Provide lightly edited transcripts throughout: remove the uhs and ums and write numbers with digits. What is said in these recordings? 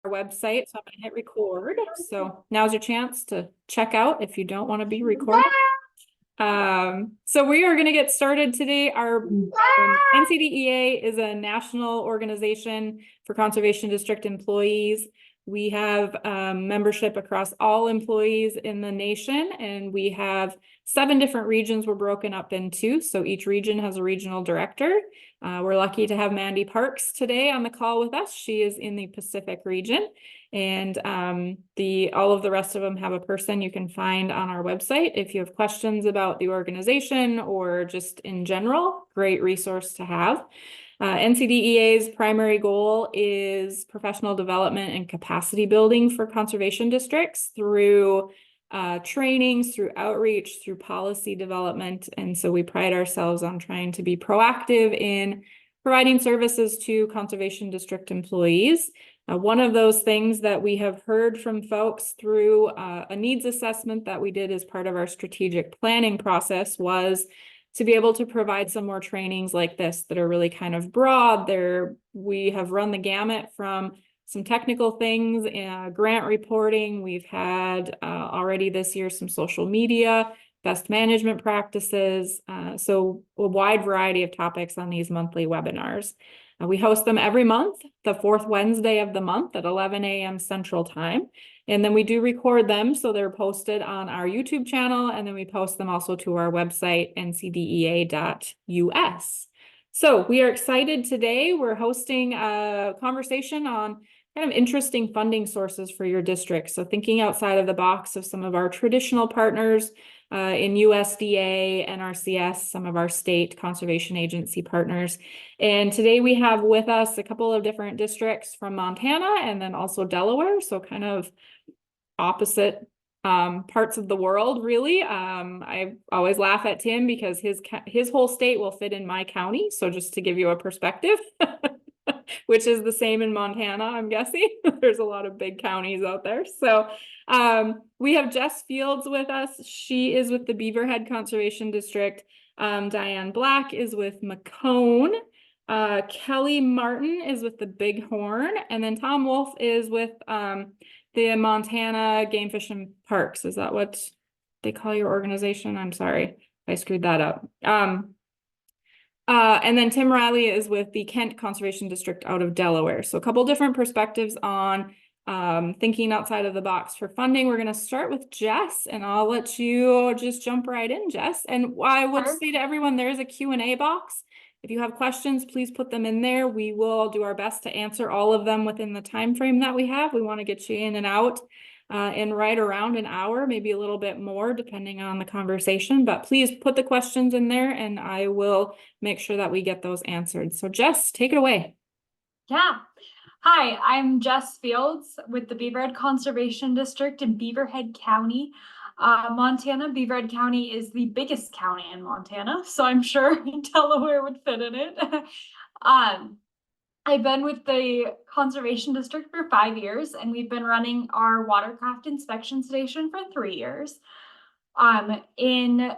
website, so I'm going to hit record. So now's your chance to check out if you don't want to be recorded. So we are going to get started today. Our NCDEA is a national organization for conservation district employees. We have membership across all employees in the nation, and we have 7 different regions we're broken up into. So each region has a regional director. We're lucky to have Mandy Parks today on the call with us. She is in the Pacific region, and all of the rest of them have a person you can find on our website. If you have questions about the organization or just in general, great resource to have. NCDEA's primary goal is professional development and capacity building for conservation districts through trainings, through outreach, through policy development. And so we pride ourselves on trying to be proactive in providing services to conservation district employees. One of those things that we have heard from folks through a needs assessment that we did as part of our strategic planning process was to be able to provide some more trainings like this that are really kind of broad. We have run the gamut from some technical things, grant reporting. We've had already this year some social media, best management practices. So a wide variety of topics on these monthly webinars. We host them every month, the 4th Wednesday of the month at 11 a.m. Central Time. And then we do record them, so they're posted on our YouTube channel, and then we post them also to our website, ncdea.us. So we are excited today. We're hosting a conversation on kind of interesting funding sources for your district. So thinking outside of the box of some of our traditional partners in USDA, NRCS, some of our state conservation agency partners. And today we have with us a couple of different districts from Montana and then also Delaware. So kind of opposite parts of the world, really. I always laugh at Tim because his whole state will fit in my county. So just to give you a perspective, which is the same in Montana, I'm guessing. There's a lot of big counties out there. So we have Jess Fields with us. She is with the Beaverhead Conservation District. Diane Black is with Macomb. Kelly Martin is with the Bighorn. And then Tom Wolf is with the Montana Game Fish and Parks. Is that what they call your organization? I'm sorry, I screwed that up. And then Tim Riley is with the Kent Conservation District out of Delaware. So a couple different perspectives on thinking outside of the box for funding. We're going to start with Jess, and I'll let you just jump right in, Jess. And I would say to everyone, there is a Q&A box. If you have questions, please put them in there. We will do our best to answer all of them within the time frame that we have. We want to get you in and out in right around an hour, maybe a little bit more depending on the conversation, but please put the questions in there and I will make sure that we get those answered. So Jess, take it away. Yeah. Hi, I'm Jess Fields with the Beaverhead Conservation District in Beaverhead County, Montana. Beaverhead County is the biggest county in Montana, so I'm sure Delaware would fit in it. I've been with the Conservation District for 5 years, and we've been running our watercraft inspection station for 3 years. In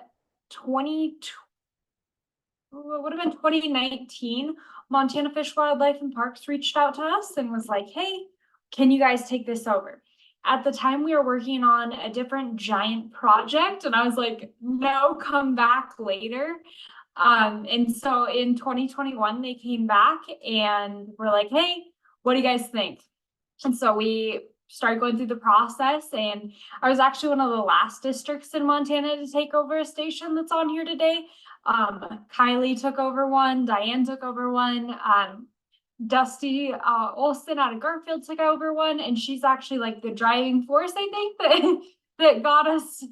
2019, Montana Fish, Wildlife, and Parks reached out to us and was like, hey, can you guys take this over? At the time, we were working on a different giant project, and I was like, no, come back later. And so in 2021, they came back and were like, hey, what do you guys think? And so we started going through the process, and I was actually one of the last districts in Montana to take over a station that's on here today. Kylie took over one, Diane took over one, Dusty Olson out of Garfield took over one, and she's actually like the driving force, I think, that got us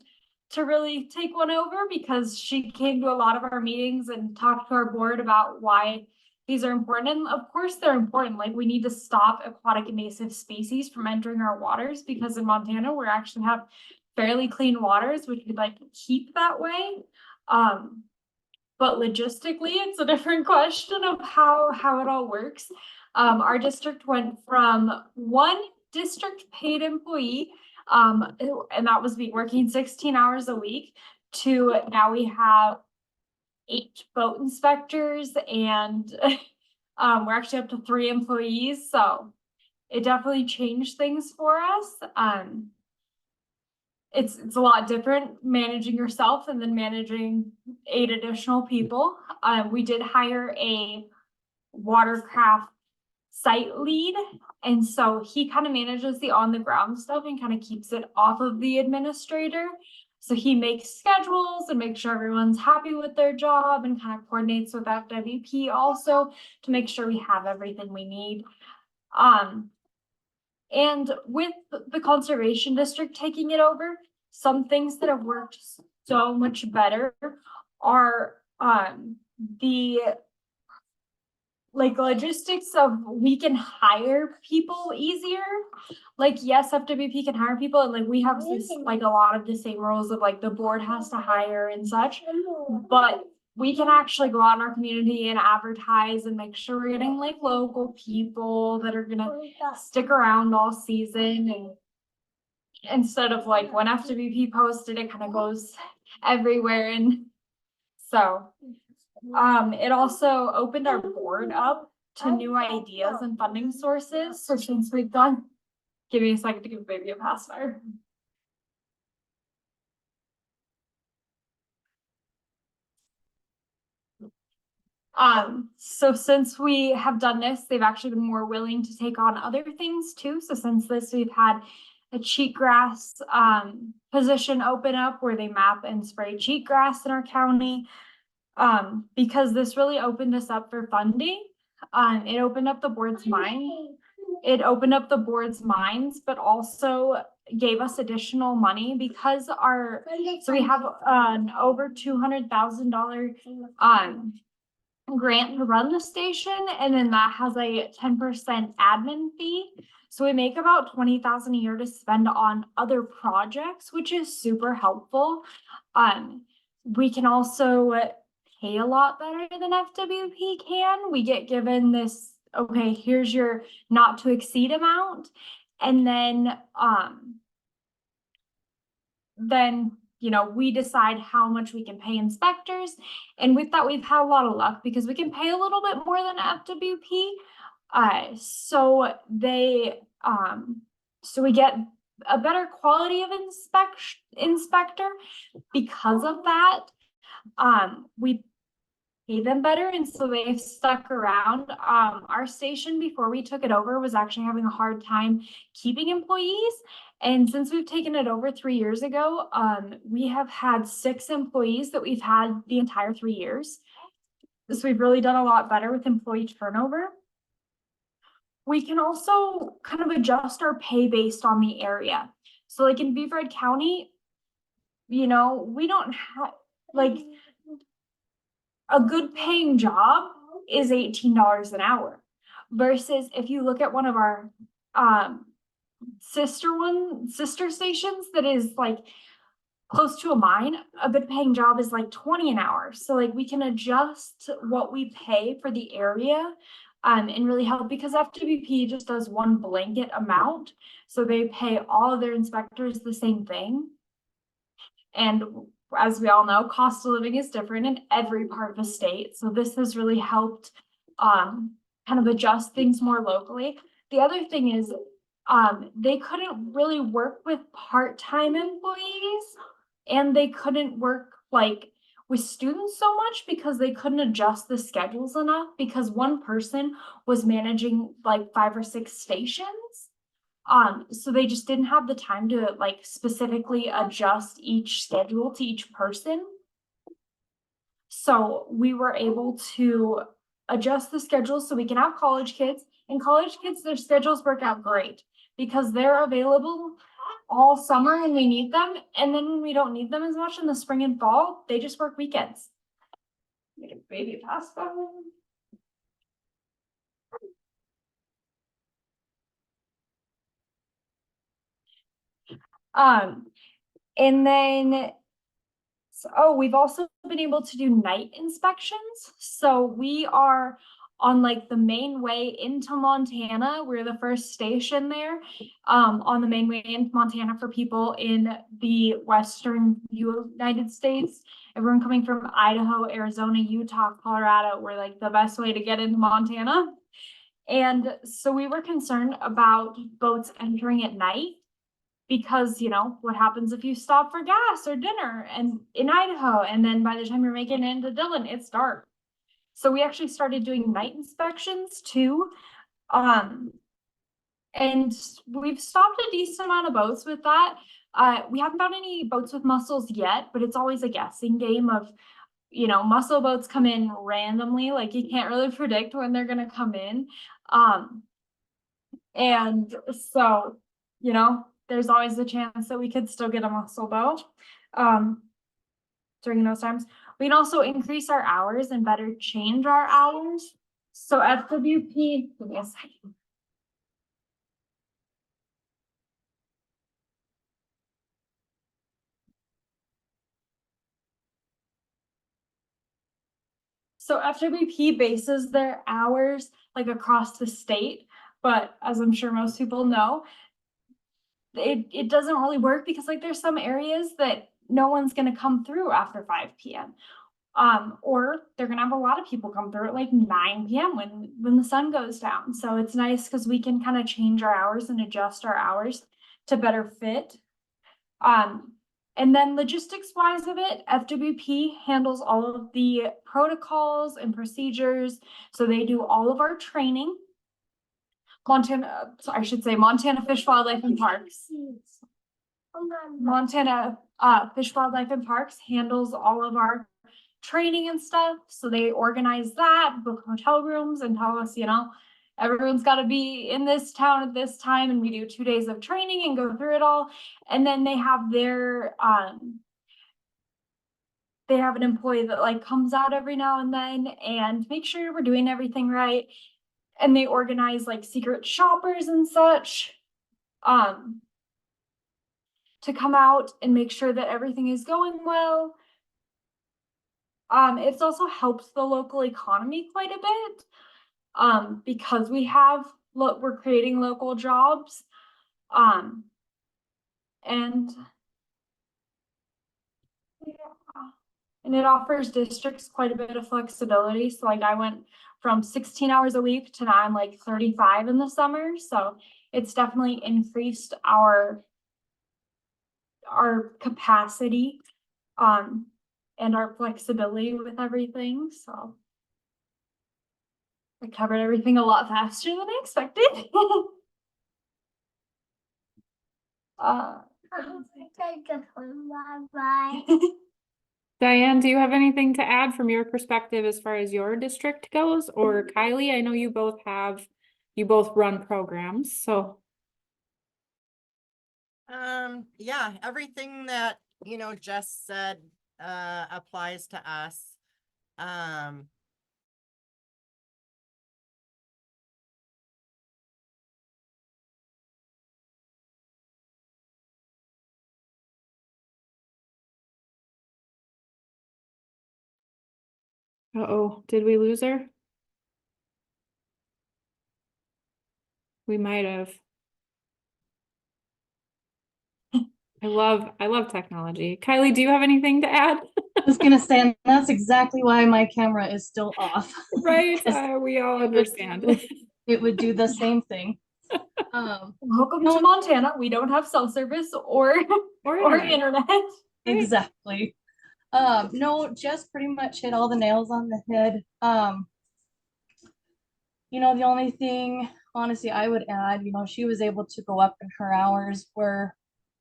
to really take one over, because she came to a lot of our meetings and talked to our board about why these are important. And of course they're important. Like, we need to stop aquatic invasive species from entering our waters, because in Montana we actually have fairly clean waters, which we'd like to keep that way. But logistically, it's a different question of how it all works. Our district went from 1 district paid employee, and that was me working 16 hours a week, to now we have 8 boat inspectors, and we're actually up to 3 employees. So it definitely changed things for us. It's a lot different managing yourself and then managing 8 additional people. We did hire a watercraft site lead, and so he kind of manages the on the ground stuff and kind of keeps it off of the administrator. So he makes schedules and makes sure everyone's happy with their job, and kind of coordinates with FWP also to make sure we have everything we need. And with the conservation district taking it over, some things that have worked so much better are the like logistics of we can hire people easier. Like, yes, FWP can hire people, and like we have this, like a lot of the same rules of like the board has to hire and such, but we can actually go out in our community and advertise and make sure we're getting like local people that are gonna stick around all season. And instead of like when FWP posted, it kind of goes everywhere. And so it also opened our board up to new ideas and funding sources. So since we've done, give me a second to give baby a pacifier. So since we have done this, they've actually been more willing to take on other things too. So since this, we've had a cheatgrass position open up where they map and spray cheatgrass in our county. Because this really opened us up for funding. It opened up the board's mind. It opened up the board's minds, but also gave us additional money because so we have an over $200,000 grant to run the station, and then that has a 10% admin fee. So we make about $20,000 a year to spend on other projects, which is super helpful. We can also pay a lot better than FWP can. We get given this, okay, here's your not to exceed amount. And then, you know, we decide how much we can pay inspectors. And with that, we've had a lot of luck because we can pay a little bit more than FWP. So we get a better quality of inspector because of that. We pay them better, and so they've stuck around. Our station before we took it over was actually having a hard time keeping employees, and since we've taken it over 3 years ago, we have had 6 employees that we've had the entire 3 years. So we've really done a lot better with employee turnover. We can also kind of adjust our pay based on the area. So like in Beaverhead County, you know, we don't have like a good paying job is $18 an hour, versus if you look at one of our sister stations that is like close to a mine, a good paying job is like 20 an hour. So like we can adjust what we pay for the area and really help, because FWP just does one blanket amount. So they pay all of their inspectors the same thing. And as we all know, cost of living is different in every part of the state. So this has really helped kind of adjust things more locally. The other thing is they couldn't really work with part-time employees, and they couldn't work like with students so much because they couldn't adjust the schedules enough, because one person was managing like 5 or 6 stations. So they just didn't have the time to like specifically adjust each schedule to each person. So we were able to adjust the schedule so we can have college kids, and college kids, their schedules work out great because they're available all summer when we need them. And then when we don't need them as much in the spring and fall, they just work weekends. Make a baby pasta. And then, we've also been able to do night inspections. So we are on like the main way into Montana. We're the first station there, on the main way into Montana for people in the Western United States. Everyone coming from Idaho, Arizona, Utah, Colorado, we're like the best way to get into Montana. And so we were concerned about boats entering at night because, you know, what happens if you stop for gas or dinner and in Idaho, and then by the time you're making it into Dillon, it's dark. So we actually started doing night inspections too. And we've stopped a decent amount of boats with that. We haven't found any boats with mussels yet, but it's always a guessing game of, you know, mussel boats come in randomly, like you can't really predict when they're gonna come in. And so, you know, there's always the chance that we could still get a mussel boat during those times. We can also increase our hours and better change our hours. So FWP, give me a second. So FWP bases their hours like across the state, but as I'm sure most people know, it doesn't really work because like there's some areas that no one's gonna come through after 5 p.m. Or they're gonna have a lot of people come through at like 9 p.m. when the sun goes down. So it's nice because we can kind of change our hours and adjust our hours to better fit. And then logistics wise of it, FWP handles all of the protocols and procedures. So they do all of our training. Montana Fish, Wildlife and Parks. Montana Fish, Wildlife and Parks handles all of our training and stuff. So they organize that, book hotel rooms and tell us, you know, everyone's got to be in this town at this time, and we do 2 days of training and go through it all. And then they have an employee that like comes out every now and then and make sure we're doing everything right. And they organize like secret shoppers and such to come out and make sure that everything is going well. It's also helped the local economy quite a bit. Because we're creating local jobs. And yeah, and it offers districts quite a bit of flexibility. So like I went from 16 hours a week to now I'm like 35 in the summer. So it's definitely increased our capacity and our flexibility with everything. So I covered everything a lot faster than I expected. Diane, do you have anything to add from your perspective as far as your district goes? Or Kylie, I know you both run programs, so. Yeah, everything that, Jess said, applies to us. Uh-oh, did we lose her? We might have. I love technology. Kylie, do you have anything to add? I was gonna say, and that's exactly why my camera is still off. Right, we all understand. It would do the same thing. Welcome to Montana. We don't have cell service or internet. Exactly. No, Jess pretty much hit all the nails on the head. The only thing, honestly, I would add, she was able to go up in her hours where,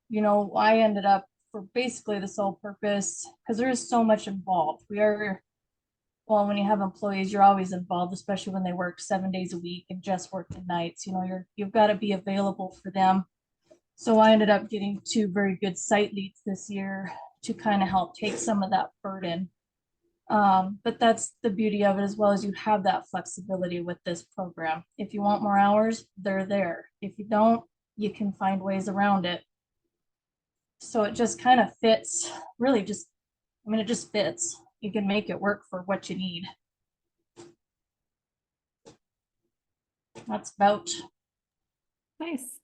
I ended up for basically the sole purpose, because there is so much involved. When you have employees, you're always involved, especially when they work 7 days a week and just work the nights. You've got to be available for them. So I ended up getting 2 very good site leads this year to kind of help take some of that burden. But that's the beauty of it, as well as you have that flexibility with this program. If you want more hours, they're there. If you don't, you can find ways around it. So it just kind of fits, really it just fits. You can make it work for what you need. That's about. Nice.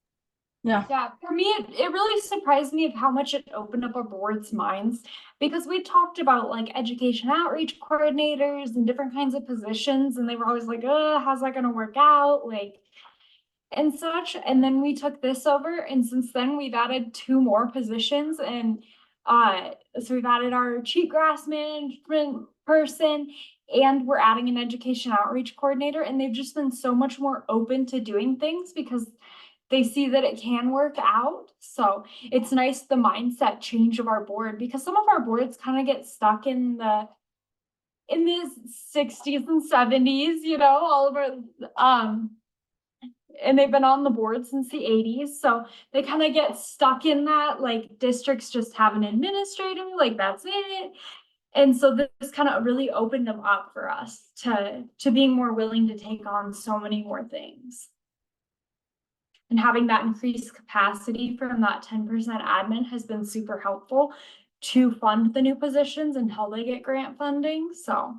Yeah. Yeah, for me, it really surprised me of how much it opened up our board's minds because we talked about like education outreach coordinators and different kinds of positions, and they were always like, how's that gonna work out? Like, and such. And then we took this over, and since then we've added 2 more positions. And so we've added our cheatgrass management person, and we're adding an education outreach coordinator, and they've just been so much more open to doing things because they see that it can work out. So it's nice the mindset change of our board, because some of our boards kind of get stuck in the 60s and 70s, you know, all of our and they've been on the board since the 80s. So they kind of get stuck in that, like districts just have an administrator, like that's it. And so this kind of really opened them up for us to being more willing to take on so many more things. And having that increased capacity from that 10% admin has been super helpful to fund the new positions until they get grant funding. So.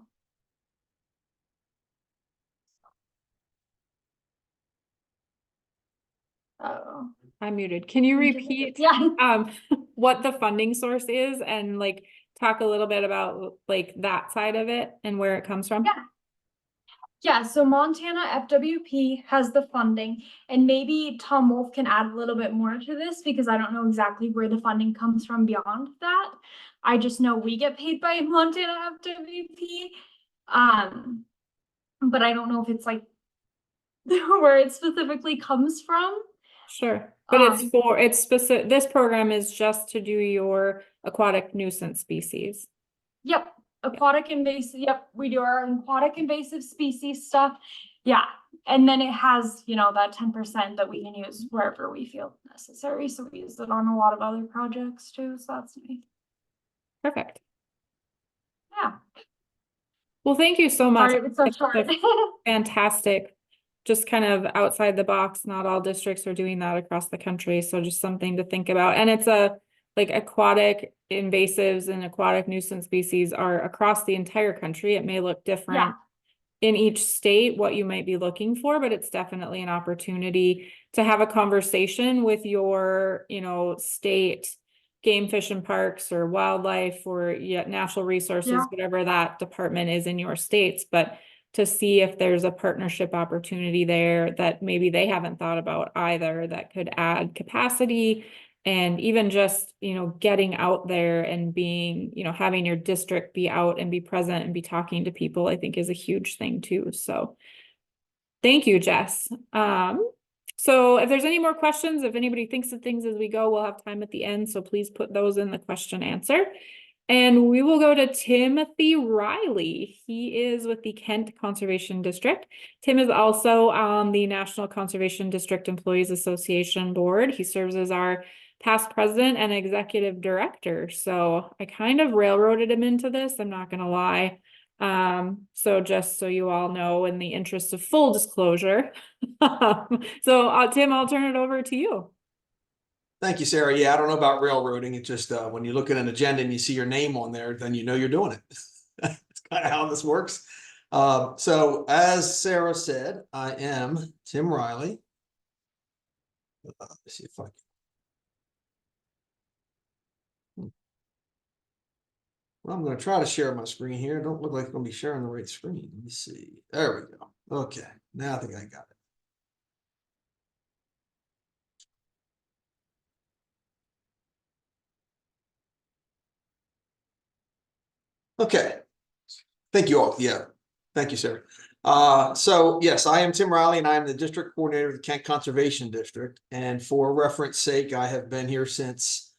Oh. I'm muted. Can you Thank you. repeat Yeah. what the funding source is and like talk a little bit about like that side of it and where it comes from? Yeah. Yeah, so Montana FWP has the funding, and maybe Tom Wolf can add a little bit more to this because I don't know exactly where the funding comes from beyond that. I just know we get paid by Montana FWP. But I don't know if it's like where it specifically comes from. Sure. But it's specific, this program is just to do your aquatic nuisance species. Yep, aquatic invasive, yep, we do our aquatic invasive species stuff. Yeah, and then it has, you know, that 10% that we can use wherever we feel necessary. So we use it on a lot of other projects too, so that's nice. Perfect. Yeah. Well, thank you so much. Sorry, it was so short. Fantastic. Just kind of outside the box. Not all districts are doing that across the country. So just something to think about. And it's like aquatic invasives and aquatic nuisance species are across the entire country. It may look different in each state, what you might be looking for, but it's definitely an opportunity to have a conversation with your, you know, state game fish and parks or wildlife or natural resources, whatever that department is in your states, but to see if there's a partnership opportunity there that maybe they haven't thought about either that could add capacity. And even just, you know, getting out there and being, you know, having your district be out and be present and be talking to people, I think is a huge thing too. So thank you, Jess. So if there's any more questions, if anybody thinks of things as we go, we'll have time at the end. So please put those in the question answer. And we will go to Timothy Riley. He is with the Kent Conservation District. Tim is also on the National Conservation District Employees Association board. He serves as our past president and executive director. So I kind of railroaded him into this, I'm not gonna lie. So just so you all know, in the interest of full disclosure. So Tim, I'll turn it over to you. Thank you, Sarah. Yeah, I don't know about railroading. It's just when you look at an agenda and you see your name on there, then you know you're doing it. It's kind of how this works. So as Sarah said, I am Tim Riley. Let's see if I can. Well, I'm going to try to share my screen here. Don't look like I'm going to be sharing the right screen. Let me see. There we go. Okay, now I think I got it. Okay. Thank you all. Yeah. Thank you, Sarah. So yes, I am Tim Riley and I am the district coordinator of the Kent Conservation District. And for reference sake, I have been here since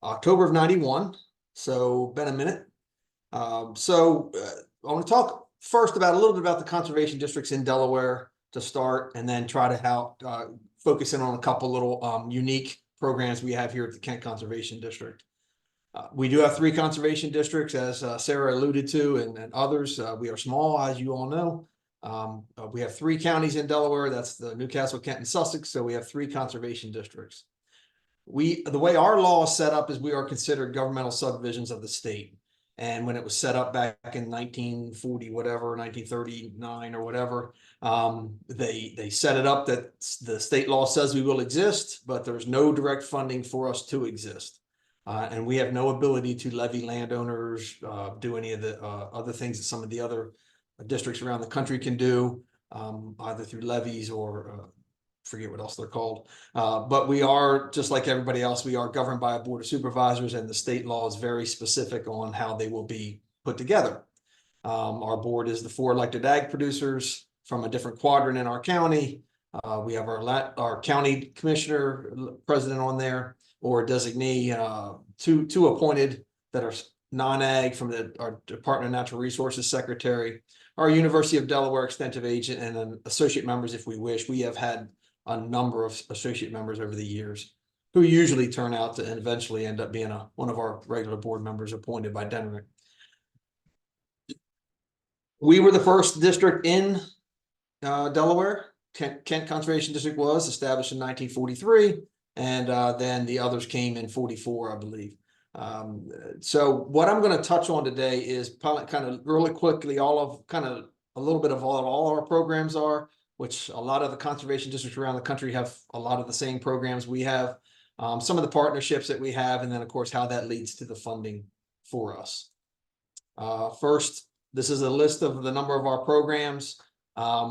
October of 91. So been a minute. I want to talk first about a little bit about the conservation districts in Delaware to start, and then try to focus in on a couple little unique programs we have here at the Kent Conservation District. We do have 3 conservation districts, as Sarah alluded to, and others. We are small, as you all know. We have 3 counties in Delaware. That's the Newcastle, Kent, and Sussex. So we have 3 conservation districts. The way our law is set up is we are considered governmental subdivisions of the state. And when it was set up back in 1940, whatever, 1939 or whatever, they set it up that the state law says we will exist, but there's no direct funding for us to exist. And we have no ability to levy landowners, do any of the other things that some of the other districts around the country can do, either through levies or forget what else they're called. But we are, just like everybody else, we are governed by a board of supervisors, and the state law is very specific on how they will be put together. Our board is the 4 elected ag producers from a different quadrant in our county. We have our county commissioner president on there, or designee, two appointed that are non-ag from our Department of Natural Resources secretary, our University of Delaware extensive agent, and then associate members if we wish. We have had a number of associate members over the years who usually turn out to and eventually end up being one of our regular board members appointed by Denrick. We were the first district in Delaware. Kent Conservation District was established in 1943, and then the others came in 44, I believe. So what I'm going to touch on today is kind of really quickly kind of a little bit of all our programs are, which a lot of the conservation districts around the country have a lot of the same programs we have, some of the partnerships that we have, and then of course how that leads to the funding for us. First, this is a list of the number of our programs.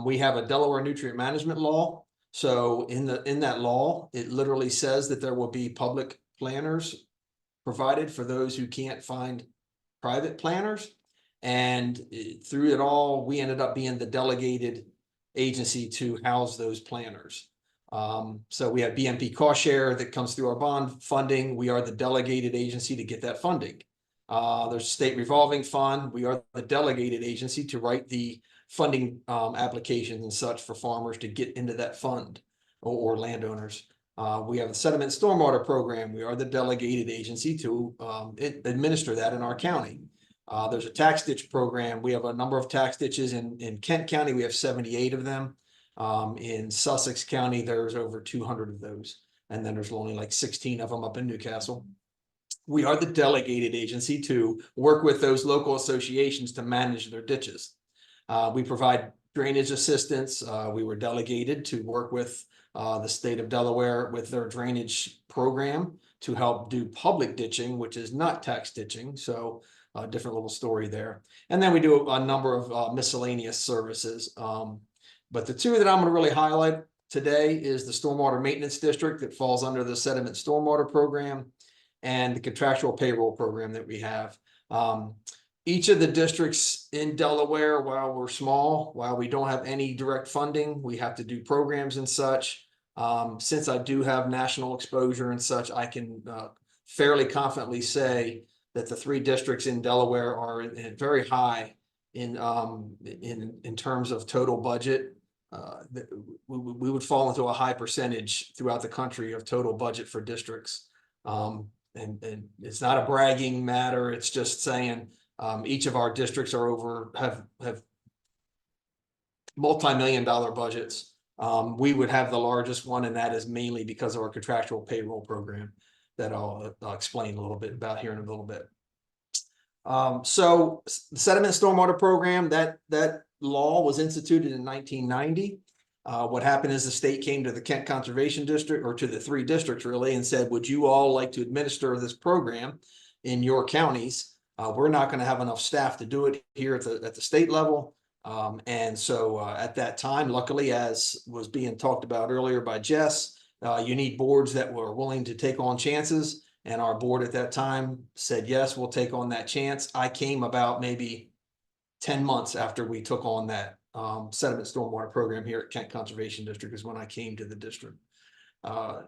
We have a Delaware nutrient management law. So in that law, it literally says that there will be public planners provided for those who can't find private planners. And through it all, we ended up being the delegated agency to house those planners. So we have BMP cost share that comes through our bond funding. We are the delegated agency to get that funding. There's state revolving fund. We are the delegated agency to write the funding applications and such for farmers to get into that fund, or landowners. We have the sediment stormwater program. We are the delegated agency to administer that in our county. There's a tax ditch program. We have a number of tax ditches in Kent County. We have 78 of them. In Sussex County, there's over 200 of those. And then there's only like 16 of them up in Newcastle. We are the delegated agency to work with those local associations to manage their ditches. We provide drainage assistance. We were delegated to work with the state of Delaware with their drainage program to help do public ditching, which is not tax ditching. So a different little story there. And then we do a number of miscellaneous services. But the two that I'm going to really highlight today is the Stormwater Maintenance District that falls under the Sediment Stormwater Program, and the contractual payroll program that we have. Each of the districts in Delaware, while we're small, while we don't have any direct funding, we have to do programs and such. Since I do have national exposure and such, I can fairly confidently say that the 3 districts in Delaware are very high in terms of total budget. We would fall into a high percentage throughout the country of total budget for districts. And it's not a bragging matter. It's just saying each of our districts are have multi-million-dollar budgets. We would have the largest one, and that is mainly because of our contractual payroll program that I'll explain a little bit about here in a little bit. So the sediment stormwater program, that law was instituted in 1990. What happened is the state came to the Kent Conservation District, or to the 3 districts really, and said, would you all like to administer this program in your counties? We're not going to have enough staff to do it here at the state level. And so at that time, luckily, as was being talked about earlier by Jess, you need boards that were willing to take on chances. And our board at that time said, yes, we'll take on that chance. I came about maybe 10 months after we took on that sediment stormwater program here at Kent Conservation District is when I came to the district.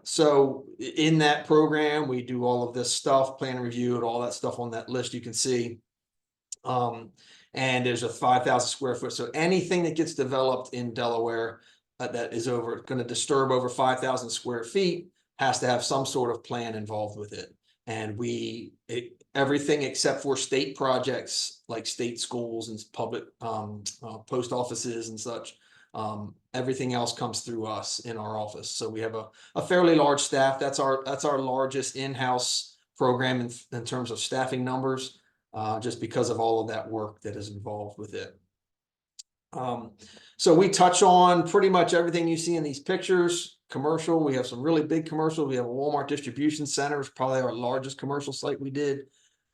So in that program, we do all of this stuff, plan review and all that stuff on that list you can see. And there's a 5,000 square foot. So anything that gets developed in Delaware that is going to disturb over 5,000 square feet has to have some sort of plan involved with it. And everything except for state projects like state schools and public post offices and such, everything else comes through us in our office. So we have a fairly large staff. That's our largest in-house program in terms of staffing numbers. just because of all of that work that is involved with it. So we touch on pretty much everything you see in these pictures. Commercial, we have some really big commercials. We have a Walmart distribution center, it's probably our largest commercial site we did.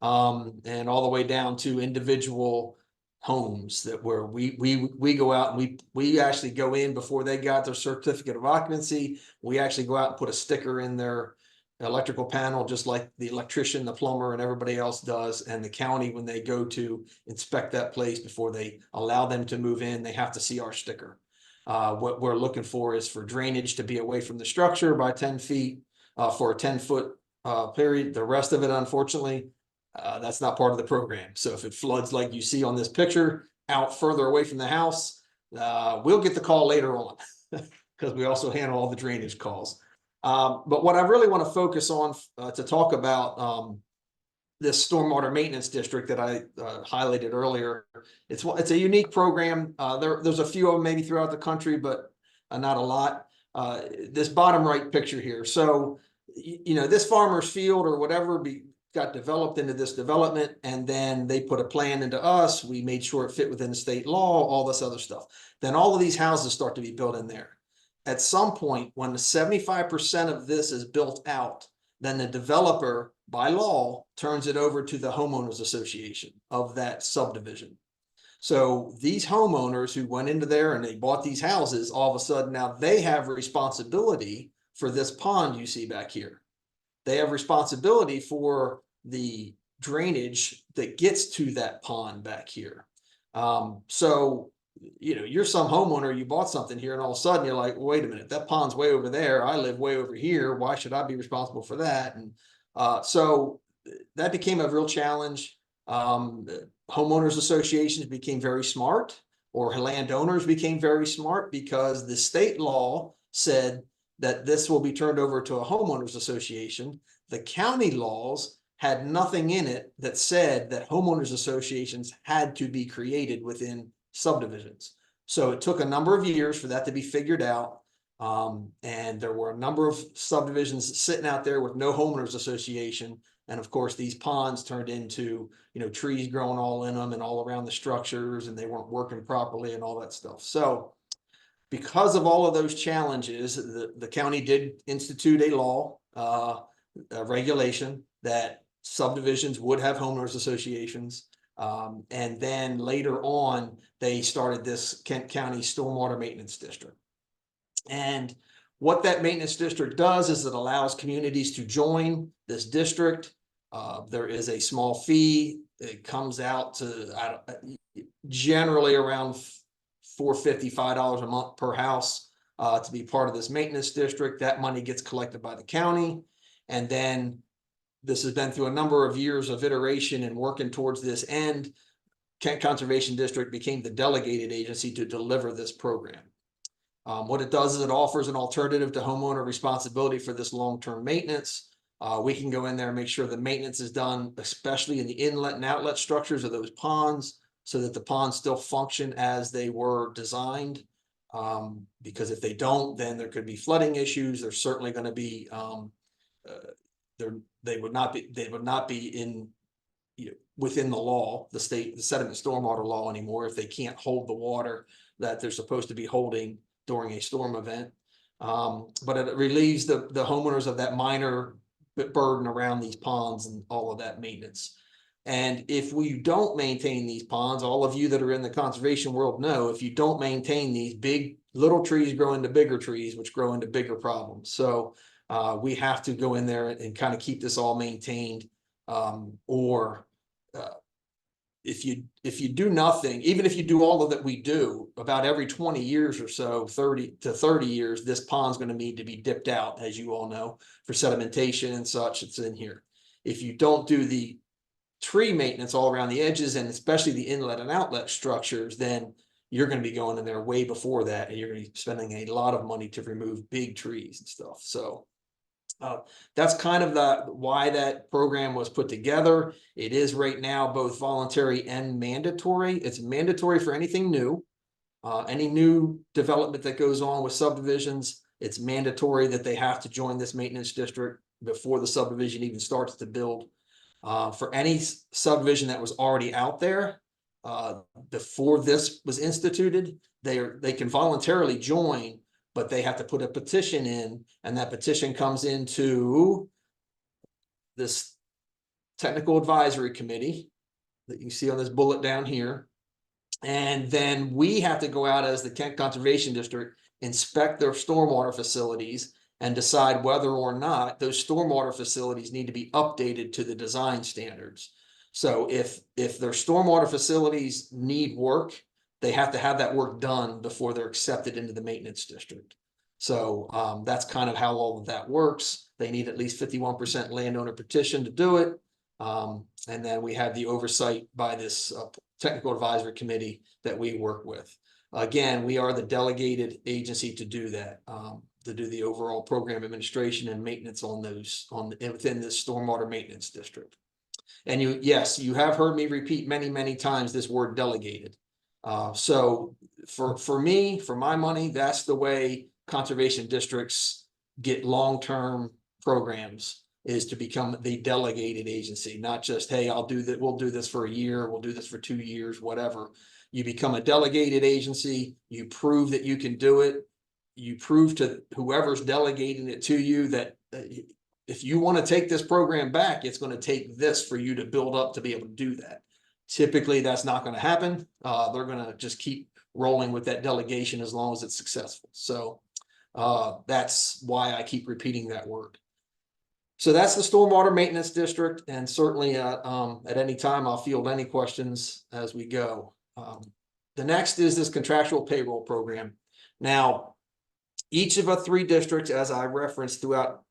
And all the way down to individual homes that where we go out and we actually go in before they got their certificate of occupancy. We actually go out and put a sticker in their electrical panel, just like the electrician, the plumber, and everybody else does. And the county, when they go to inspect that place before they allow them to move in, they have to see our sticker. What we're looking for is for drainage to be away from the structure by 10 feet for a 10-foot period. The rest of it, unfortunately, that's not part of the program. So if it floods like you see on this picture out further away from the house, we'll get the call later on because we also handle all the drainage calls. But what I really want to focus on to talk about this stormwater maintenance district that I highlighted earlier, it's a unique program. There's a few of them maybe throughout the country, but not a lot. This bottom right picture here. So, this farmer's field or whatever got developed into this development, and then they put a plan into us. We made sure it fit within the state law, all this other stuff. Then all of these houses start to be built in there. At some point, when 75% of this is built out, then the developer, by law, turns it over to the homeowners association of that subdivision. So these homeowners who went into there and they bought these houses, all of a sudden now they have responsibility for this pond you see back here. They have responsibility for the drainage that gets to that pond back here. So you're some homeowner, you bought something here, and all of a sudden you're like, wait a minute, that pond's way over there. I live way over here. Why should I be responsible for that? And so that became a real challenge. Homeowners associations became very smart, or landowners became very smart, because the state law said that this will be turned over to a homeowners association. The county laws had nothing in it that said that homeowners associations had to be created within subdivisions. So it took a number of years for that to be figured out. And there were a number of subdivisions sitting out there with no homeowners association. And of course, these ponds turned into, trees growing all in them and all around the structures, and they weren't working properly and all that stuff. So because of all of those challenges, the county did institute a law, a regulation that subdivisions would have homeowners associations. And then later on, they started this Kent County Stormwater Maintenance District. And what that maintenance district does is it allows communities to join this district. There is a small fee. It comes out to generally around $455 a month per house to be part of this maintenance district. That money gets collected by the county. And then this has been through a number of years of iteration and working towards this end. Kent Conservation District became the delegated agency to deliver this program. What it does is it offers an alternative to homeowner responsibility for this long-term maintenance. We can go in there and make sure the maintenance is done, especially in the inlet and outlet structures of those ponds, so that the ponds still function as they were designed. Because if they don't, then there could be flooding issues. There's certainly going to be they would not be in within the law, the sediment stormwater law anymore, if they can't hold the water that they're supposed to be holding during a storm event. But it relieves the homeowners of that minor burden around these ponds and all of that maintenance. And if we don't maintain these ponds, all of you that are in the conservation world know, if you don't maintain these, big little trees grow into bigger trees, which grow into bigger problems. So we have to go in there and kind of keep this all maintained. If you do nothing, even if you do all of that we do, about every 20 years or so, 30 to 30 years, this pond's going to need to be dipped out, as you all know, for sedimentation and such. It's in here. If you don't do the tree maintenance all around the edges, and especially the inlet and outlet structures, then you're going to be going in there way before that, and you're going to be spending a lot of money to remove big trees and stuff. So that's kind of why that program was put together. It is right now both voluntary and mandatory. It's mandatory for anything new, any new development that goes on with subdivisions. It's mandatory that they have to join this maintenance district before the subdivision even starts to build. For any subdivision that was already out there, before this was instituted, they can voluntarily join, but they have to put a petition in, and that petition comes into this technical advisory committee that you see on this bullet down here. And then we have to go out as the Kent Conservation District, inspect their stormwater facilities, and decide whether or not those stormwater facilities need to be updated to the design standards. So if their stormwater facilities need work, they have to have that work done before they're accepted into the maintenance district. So that's kind of how all of that works. They need at least 51% landowner petition to do it. And then we have the oversight by this technical advisory committee that we work with. Again, we are the delegated agency to do that, to do the overall program administration and maintenance on those within this stormwater maintenance district. And yes, you have heard me repeat many, many times this word delegated. So for me, for my money, that's the way conservation districts get long-term programs, is to become the delegated agency, not just, hey, I'll do that. We'll do this for a year. We'll do this for 2 years, whatever. You become a delegated agency. You prove that you can do it. You prove to whoever's delegating it to you that if you want to take this program back, it's going to take this for you to build up to be able to do that. Typically, that's not going to happen. They're going to just keep rolling with that delegation as long as it's successful. So that's why I keep repeating that word. So that's the stormwater maintenance district, and certainly at any time I'll field any questions as we go. The next is this contractual payroll program. Now, each of the 3 districts, as I referenced throughout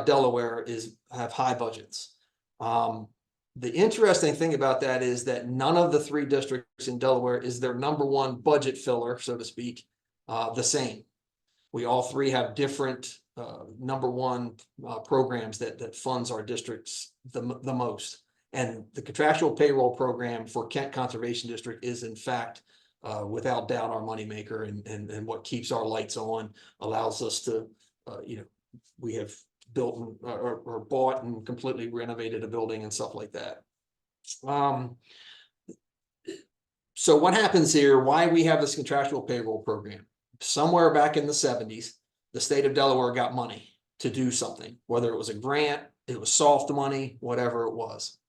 Delaware, have high budgets. The interesting thing about that is that none of the 3 districts in Delaware is their #1 budget filler, so to speak, the same. We all 3 have different #1 programs that funds our districts the most. And the contractual payroll program for Kent Conservation District is, in fact, without doubt, our moneymaker and what keeps our lights on, allows us to, we have built or bought and completely renovated a building and stuff like that. So what happens here, why we have this contractual payroll program? Somewhere back in the 70s, the state of Delaware got money to do something, whether it was a grant, it was soft money, whatever it was.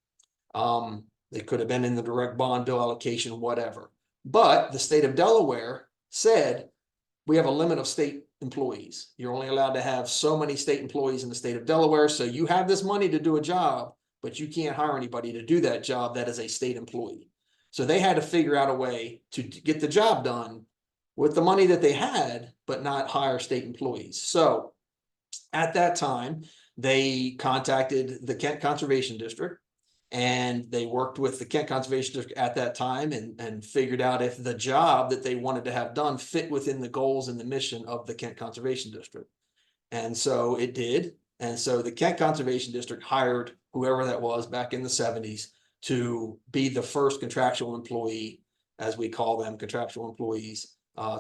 It could have been in the direct bond bill allocation, whatever. But the state of Delaware said, we have a limit of state employees. You're only allowed to have so many state employees in the state of Delaware. So you have this money to do a job, but you can't hire anybody to do that job that is a state employee. So they had to figure out a way to get the job done with the money that they had, but not hire state employees. So at that time, they contacted the Kent Conservation District, and they worked with the Kent Conservation District at that time and figured out if the job that they wanted to have done fit within the goals and the mission of the Kent Conservation District. And so it did. And so the Kent Conservation District hired whoever that was back in the 70s to be the first contractual employee, as we call them, contractual employees,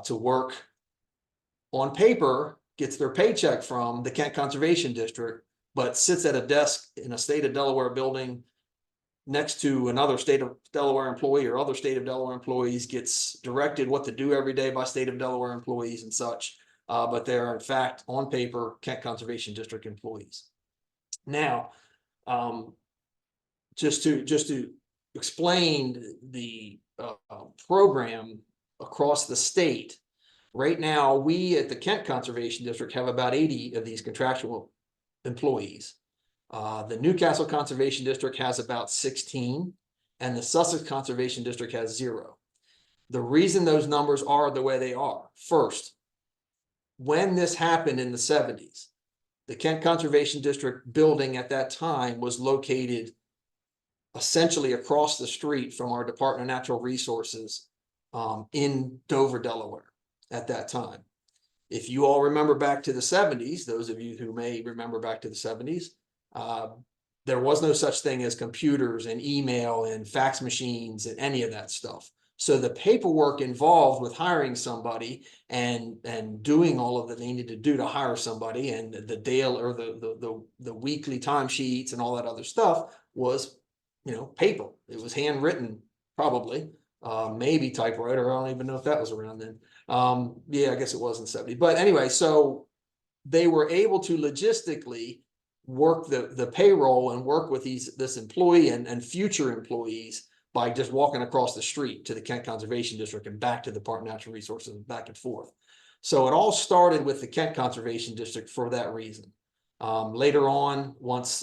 to work on paper, gets their paycheck from the Kent Conservation District, but sits at a desk in a state of Delaware building next to another state of Delaware employee or other state of Delaware employees, gets directed what to do every day by state of Delaware employees and such. But they're in fact on paper Kent Conservation District employees. Now, just to explain the program across the state, right now we at the Kent Conservation District have about 80 of these contractual employees. The Newcastle Conservation District has about 16, and the Sussex Conservation District has 0. The reason those numbers are the way they are, first, when this happened in the 70s, the Kent Conservation District building at that time was located essentially across the street from our Department of Natural Resources in Dover, Delaware at that time. If you all remember back to the 70s, those of you who may remember back to the 70s, there was no such thing as computers and email and fax machines and any of that stuff. So the paperwork involved with hiring somebody and doing all of that they needed to do to hire somebody, and the daily or the weekly timesheets and all that other stuff was, paper. It was handwritten, probably, maybe typewriter. I don't even know if that was around then. Yeah, I guess it was in 70. But anyway, so they were able to logistically work the payroll and work with this employee and future employees by just walking across the street to the Kent Conservation District and back to the Department of Natural Resources and back and forth. So it all started with the Kent Conservation District for that reason. Later on, once,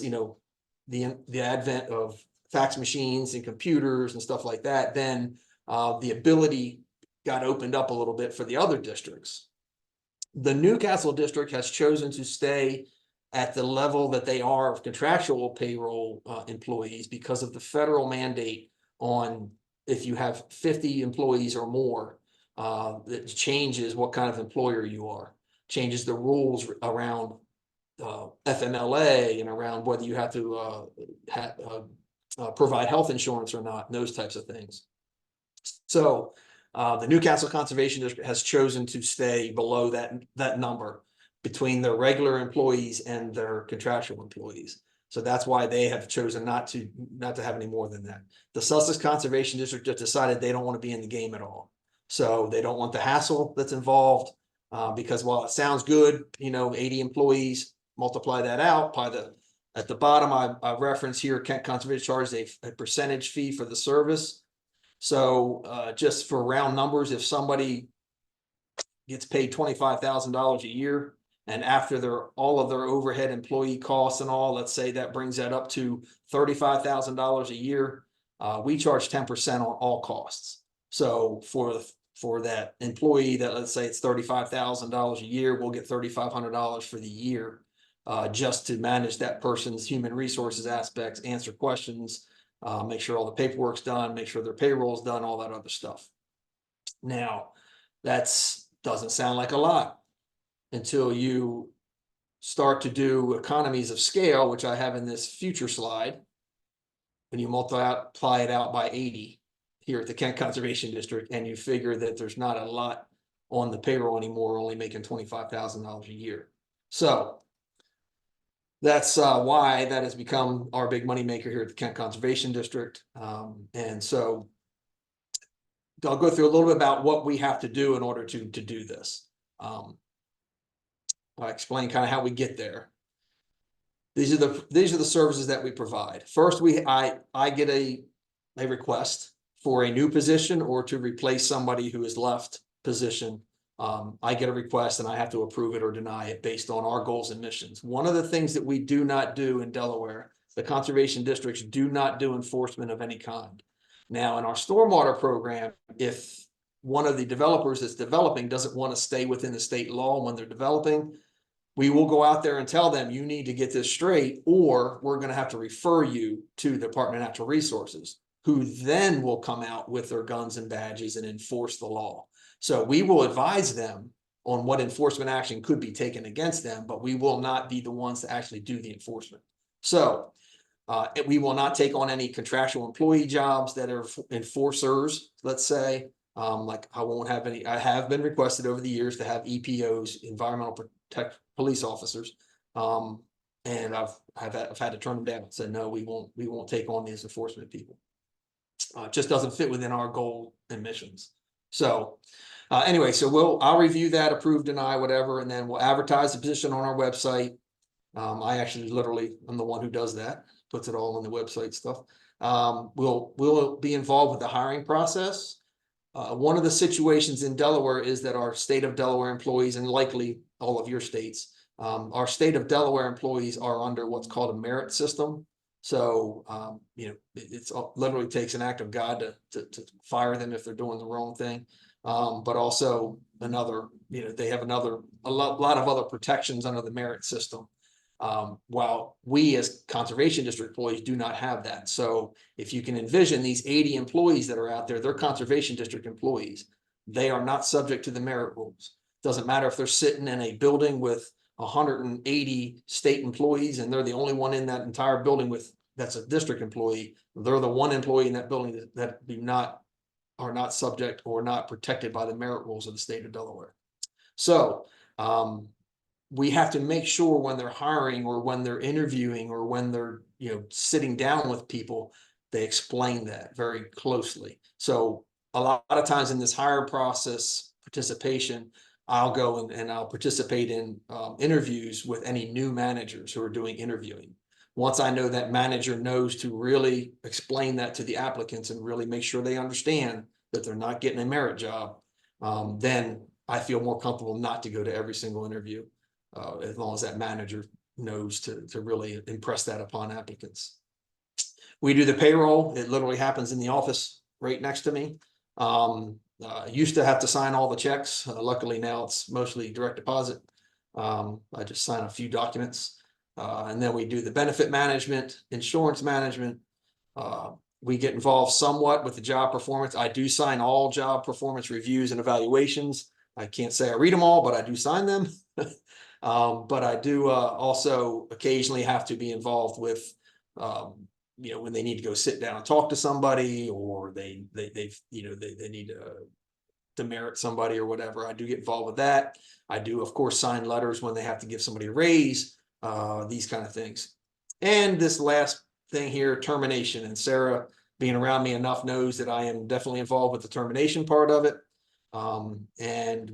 the advent of fax machines and computers and stuff like that, then the ability got opened up a little bit for the other districts. The Newcastle district has chosen to stay at the level that they are of contractual payroll employees because of the federal mandate on if you have 50 employees or more, that changes what kind of employer you are, changes the rules around FMLA and around whether you have to provide health insurance or not, and those types of things. So the Newcastle Conservation District has chosen to stay below that number between their regular employees and their contractual employees. So that's why they have chosen not to have any more than that. The Sussex Conservation District just decided they don't want to be in the game at all. So they don't want the hassle that's involved, because while it sounds good, 80 employees, multiply that out by at the bottom, I reference here, Kent Conservation charges a percentage fee for the service. So just for round numbers, if somebody gets paid $25,000 a year, and after all of their overhead employee costs and all, let's say that brings that up to $35,000 a year, we charge 10% on all costs. So for that employee that, let's say it's $35,000 a year, we'll get $3,500 for the year, just to manage that person's human resources aspects, answer questions, make sure all the paperwork's done, make sure their payroll's done, all that other stuff. Now, doesn't sound like a lot until you start to do economies of scale, which I have in this future slide. When you multiply it out by 80 here at the Kent Conservation District, and you figure that there's not a lot on the payroll anymore, only making $25,000 a year. So that's why that has become our big money maker here at the Kent Conservation District. And so I'll go through a little bit about what we have to do in order to do this. I'll explain kind of how we get there. These are the services that we provide. First, I get a request for a new position or to replace somebody who has left position. I get a request and I have to approve it or deny it based on our goals and missions. One of the things that we do not do in Delaware, the conservation districts do not do enforcement of any kind. Now, in our stormwater program, if one of the developers that's developing doesn't want to stay within the state law when they're developing, we will go out there and tell them, you need to get this straight, or we're going to have to refer you to the Department of Natural Resources, who then will come out with their guns and badges and enforce the law. So we will advise them on what enforcement action could be taken against them, but we will not be the ones to actually do the enforcement. So we will not take on any contractual employee jobs that are enforcers, let's say. Like I won't have any. I have been requested over the years to have EPOs, environmental police officers, and I've had to turn them down. Said no, we won't take on these enforcement people. It just doesn't fit within our goal and missions. So anyway, so I'll review that, approve, deny, whatever, and then we'll advertise the position on our website. I actually I'm the one who does that, puts it all on the website stuff. We'll be involved with the hiring process. One of the situations in Delaware is that our state of Delaware employees, and likely all of your states, our state of Delaware employees are under what's called a merit system. So, it's literally takes an act of God to fire them if they're doing the wrong thing. But also they have a lot of other protections under the merit system. While we as conservation district employees do not have that. So if you can envision these 80 employees that are out there, they're conservation district employees. They are not subject to the merit rules. Doesn't matter if they're sitting in a building with 180 state employees and they're the only one in that entire building that's a district employee. They're the one employee in that building that do not are not subject or not protected by the merit rules of the state of Delaware. So we have to make sure when they're hiring or when they're interviewing or when they're, you know, sitting down with people, they explain that very closely. So a lot of times in this hiring process participation, I'll go and I'll participate in interviews with any new managers who are doing interviewing. Once I know that manager knows to really explain that to the applicants and really make sure they understand that they're not getting a merit job, then I feel more comfortable not to go to every single interview, as long as that manager knows to really impress that upon applicants. We do the payroll. It literally happens in the office right next to me. Used to have to sign all the checks. Luckily now it's mostly direct deposit. I just sign a few documents. And then we do the benefit management, insurance management. We get involved somewhat with the job performance. I do sign all job performance reviews and evaluations. I can't say I read them all, but I do sign them. But I do also occasionally have to be involved with, you know, when they need to go sit down and talk to somebody, or they need to demerit somebody or whatever. I do get involved with that. I do, of course, sign letters when they have to give somebody a raise, these kind of things. And this last thing here, termination. And Sarah, being around me enough, knows that I am definitely involved with the termination part of it. And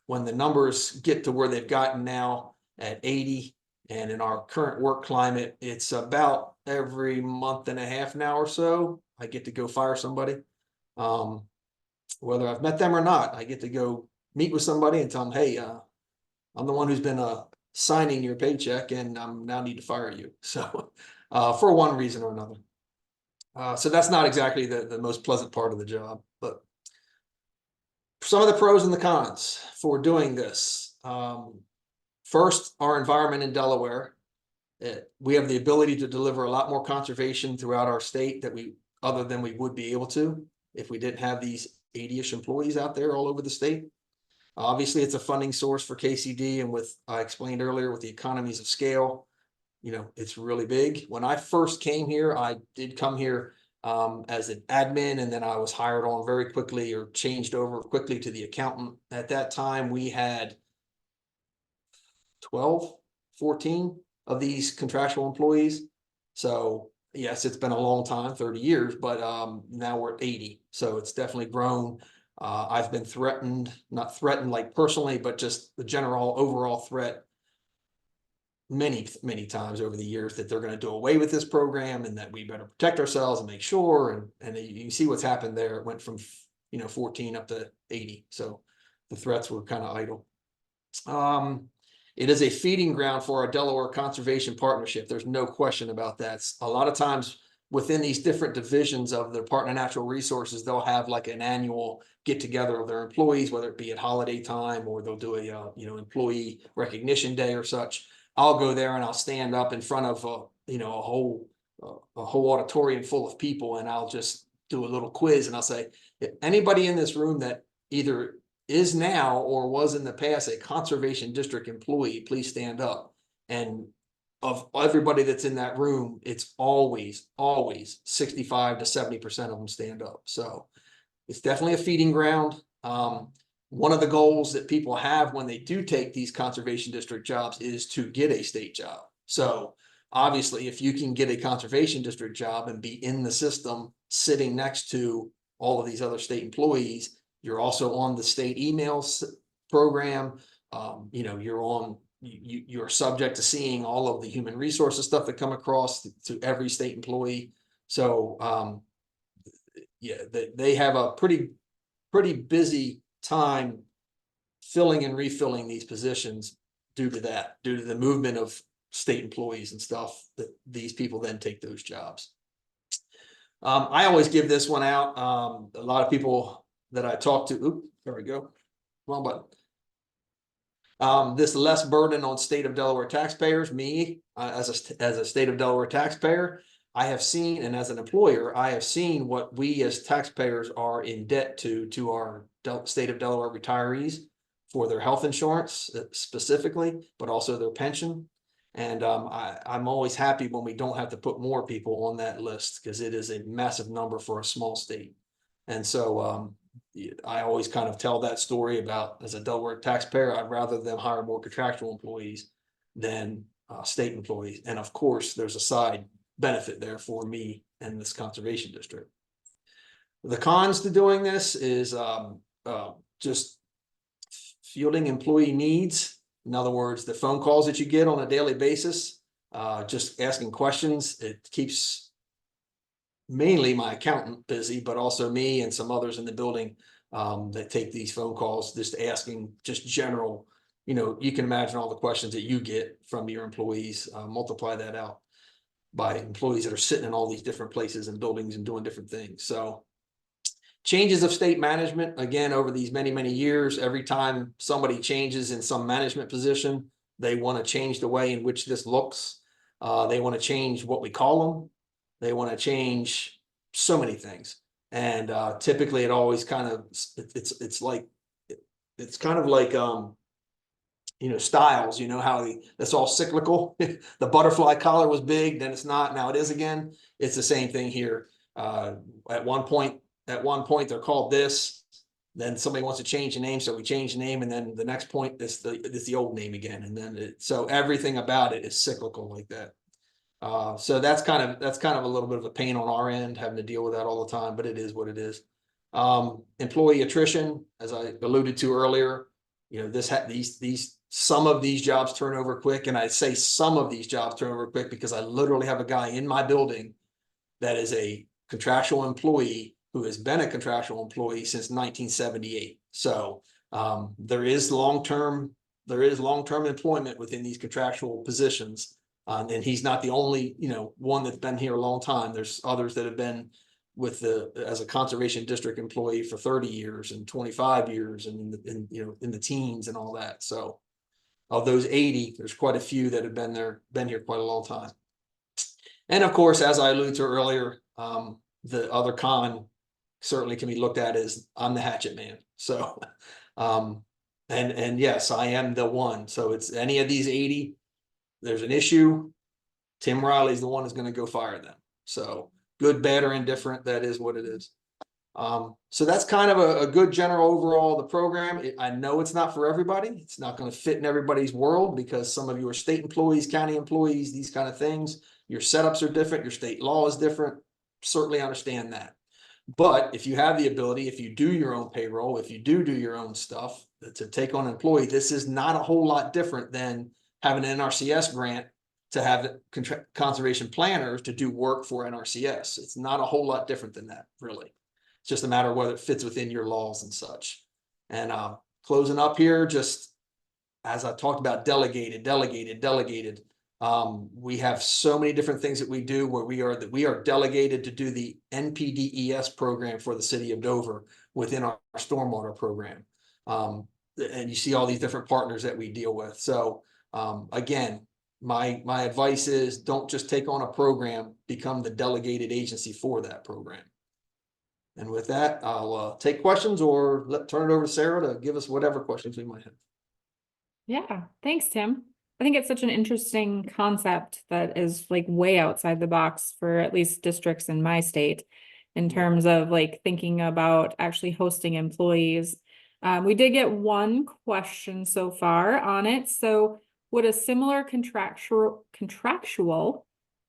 when the numbers get to where they've gotten now at 80, and in our current work climate, it's about every month and a half now or so, I get to go fire somebody. Whether I've met them or not, I get to go meet with somebody and tell them, hey, I'm the one who's been signing your paycheck, and I'm now need to fire you. So for one reason or another. So that's not exactly the most pleasant part of the job, but some of the pros and the cons for doing this. First, our environment in Delaware. We have the ability to deliver a lot more conservation throughout our state other than we would be able to if we didn't have these 80-ish employees out there all over the state. Obviously, it's a funding source for KCD, and I explained earlier, with the economies of scale, you know, it's really big. When I first came here, I did come here as an admin, and then I was hired on very quickly, or changed over quickly to the accountant. At that time, we had 12, 14 of these contractual employees. So yes, it's been a long time, 30 years, but now we're at 80. So it's definitely grown. I've been threatened, not threatened like personally, but just the general overall threat many times over the years that they're going to do away with this program, and that we better protect ourselves and make sure. And you can see what's happened there. It went from 14 up to 80. So the threats were kind of idle. It is a feeding ground for our Delaware Conservation Partnership. There's no question about that. A lot of times within these different divisions of the Department of Natural Resources, they'll have like an annual get together of their employees, whether it be at holiday time, or they'll do a employee recognition day or such. I'll go there and I'll stand up in front of a whole auditorium full of people, and I'll just do a little quiz, and I'll say, if anybody in this room that either is now or was in the past a conservation district employee, please stand up. And of everybody that's in that room, it's always 65 to 70% of them stand up. So it's definitely a feeding ground. One of the goals that people have when they do take these conservation district jobs is to get a state job. So obviously, if you can get a conservation district job and be in the system sitting next to all of these other state employees, you're also on the state emails program. You're subject to seeing all of the human resources stuff that come across to every state employee. So they have a pretty busy time filling and refilling these positions due to the movement of state employees and stuff, that these people then take those jobs. I always give this one out. A lot of people that I talk to, there we go, wrong button. This less burden on state of Delaware taxpayers. Me, as a state of Delaware taxpayer, I have seen, and as an employer, I have seen what we as taxpayers are in debt to our state of Delaware retirees for their health insurance specifically, but also their pension. And I'm always happy when we don't have to put more people on that list, because it is a massive number for a small state. And so, I always kind of tell that story about, as a Delaware taxpayer, I'd rather them hire more contractual employees than state employees. And of course, there's a side benefit there for me and this conservation district. The cons to doing this is just fielding employee needs. In other words, the phone calls that you get on a daily basis, just asking questions. It keeps mainly my accountant busy, but also me and some others in the building that take these phone calls, just asking just general, you can imagine all the questions that you get from your employees, multiply that out by employees that are sitting in all these different places and buildings and doing different things. So changes of state management, again, over these many, many years, every time somebody changes in some management position, they want to change the way in which this looks. They want to change what we call them. They want to change so many things. And typically it always kind of, it's kind of like, styles, how that's all cyclical. The butterfly collar was big, then it's not, now it is again. It's the same thing here. At one point they're called this, then somebody wants to change the name, so we change the name, and then the next point it's the old name again, and then so everything about it is cyclical like that. So that's kind of a little bit of a pain on our end, having to deal with that all the time, but it is what it is. Employee attrition, as I alluded to earlier, some of these jobs turn over quick, and I say some of these jobs turn over quick because I literally have a guy in my building that is a contractual employee who has been a contractual employee since 1978. So there is long-term employment within these contractual positions. And he's not the only, one that's been here a long time. There's others that have been as a conservation district employee for 30 years and 25 years and in the teens and all that. So of those 80, there's quite a few that have been here quite a long time. And of course, as I alluded to earlier, the other con certainly can be looked at as I'm the hatchet man. So, and yes, I am the one. So it's any of these 80, there's an issue, Tim Riley's the one who's going to go fire them. So good, bad, or indifferent, that is what it is. So that's kind of a good general overall of the program. I know it's not for everybody. It's not going to fit in everybody's world because some of you are state employees, county employees, these kind of things. Your setups are different. Your state law is different. Certainly understand that. But if you have the ability, if you do your own payroll, if you do your own stuff to take on an employee, this is not a whole lot different than having an NRCS grant to have conservation planners to do work for NRCS. It's not a whole lot different than that, really. It's just a matter of whether it fits within your laws and such. And closing up here, just as I talked about, delegated. We have so many different things that we do where we are delegated to do the NCDEA program for the city of Dover within our stormwater program. And you see all these different partners that we deal with. So again, my advice is don't just take on a program, become the delegated agency for that program. And with that, I'll take questions or turn it over to Sarah to give us whatever questions we might have. Yeah, thanks, Tim. I think it's such an interesting concept that is like way outside the box for at least districts in my state in terms of like thinking about actually hosting employees. We did get one question so far on it. So would a similar contractual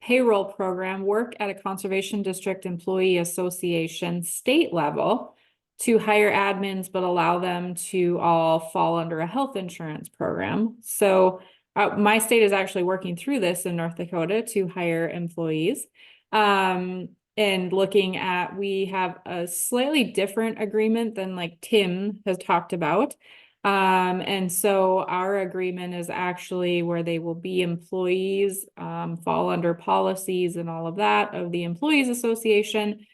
payroll program work at a conservation district employee association state level to hire admins, but allow them to all fall under a health insurance program? So my state is actually working through this in North Dakota to hire employees. And looking at, we have a slightly different agreement than like Tim has talked about. And so our agreement is actually where they will be employees, fall under policies and all of that of the Employees Association.